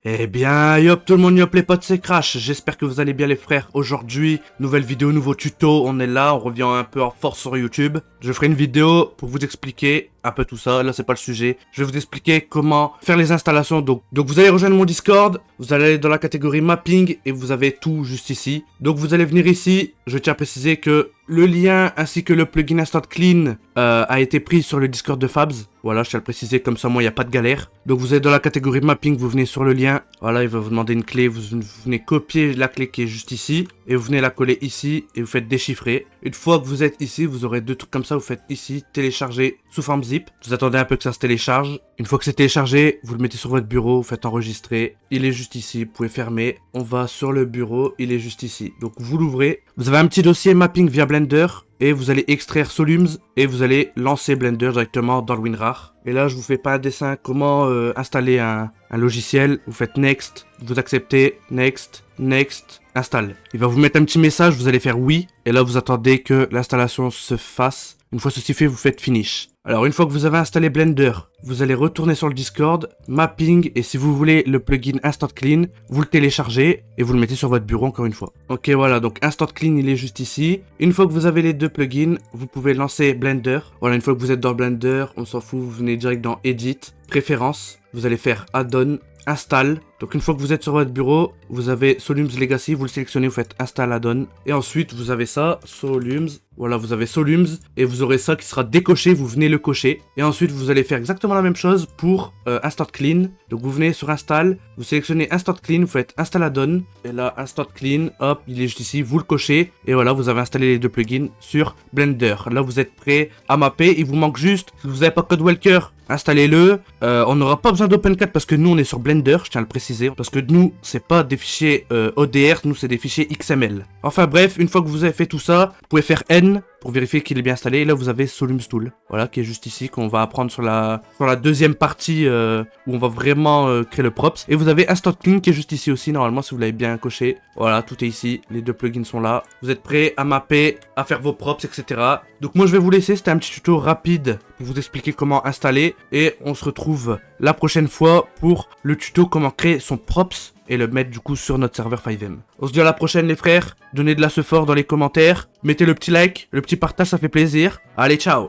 Eh bien, yop tout le monde, yop les potes, c'est Crash, j'espère que vous allez bien les frères. Aujourd'hui, nouvelle vidéo, nouveau tuto, on est là, on revient un peu en force sur YouTube. Je ferai une vidéo pour vous expliquer un peu tout ça, là c'est pas le sujet. Je vais vous expliquer comment faire les installations, donc vous allez rejoindre mon Discord, vous allez aller dans la catégorie mapping et vous avez tout juste ici. Donc vous allez venir ici, je tiens à préciser que le lien ainsi que le plugin Instant Clean a été pris sur le Discord de Fabs. Voilà, je tiens à le préciser, comme ça moi il n'y a pas de galère. Donc vous êtes dans la catégorie mapping, vous venez sur le lien. Voilà, il va vous demander une clé, vous venez copier la clé qui est juste ici. Et vous venez la coller ici et vous faites déchiffrer. Une fois que vous êtes ici, vous aurez deux trucs comme ça, vous faites ici, télécharger sous forme zip. Vous attendez un peu que ça se télécharge. Une fois que c'est téléchargé, vous le mettez sur votre bureau, vous faites enregistrer. Il est juste ici, vous pouvez fermer. On va sur le bureau, il est juste ici. Donc vous l'ouvrez. Vous avez un petit dossier mapping via Blender. Et vous allez extraire Solums et vous allez lancer Blender directement dans le WinRAR. Et là, je vous fais pas un dessin comment installer un logiciel. Vous faites Next, vous acceptez, Next, Next, installe. Il va vous mettre un petit message, vous allez faire oui. Et là, vous attendez que l'installation se fasse. Une fois ceci fait, vous faites Finish. Alors, une fois que vous avez installé Blender, vous allez retourner sur le Discord, Mapping, et si vous voulez le plugin Instant Clean, vous le téléchargez et vous le mettez sur votre bureau encore une fois. Ok, voilà, donc Instant Clean, il est juste ici. Une fois que vous avez les deux plugins, vous pouvez lancer Blender. Voilà, une fois que vous êtes dans Blender, on s'en fout, vous venez direct dans Edit, Préférences, vous allez faire Add-on, Install. Donc une fois que vous êtes sur votre bureau, vous avez Solums Legacy, vous le sélectionnez, vous faites Install Add-on. Et ensuite, vous avez ça, Solums. Voilà, vous avez Solums et vous aurez ça qui sera décoché, vous venez le cocher. Et ensuite, vous allez faire exactement la même chose pour Instant Clean. Donc vous venez sur Install, vous sélectionnez Instant Clean, vous faites Install Add-on. Et là, Instant Clean, hop, il est juste ici, vous le cochez. Et voilà, vous avez installé les deux plugins sur Blender. Là, vous êtes prêt à mapper. Il vous manque juste, si vous n'avez pas CodeWalker, installez-le. On n'aura pas besoin d'OpenCAD parce que nous, on est sur Blender, je tiens à le préciser. Parce que nous, c'est pas des fichiers ODR, nous, c'est des fichiers XML. Enfin bref, une fois que vous avez fait tout ça, vous pouvez faire N pour vérifier qu'il est bien installé. Et là, vous avez Solums Tool, voilà, qui est juste ici, qu'on va apprendre sur la deuxième partie où on va vraiment créer le props. Et vous avez Instant Clean qui est juste ici aussi, normalement, si vous l'avez bien coché. Voilà, tout est ici, les deux plugins sont là. Vous êtes prêts à mapper, à faire vos props, etc. Donc moi, je vais vous laisser, c'était un petit tuto rapide pour vous expliquer comment installer. Et on se retrouve la prochaine fois pour le tuto comment créer son props et le mettre du coup sur notre serveur 5M. On se dit à la prochaine les frères, donnez de la support dans les commentaires, mettez le petit like, le petit partage, ça fait plaisir. Allez, ciao!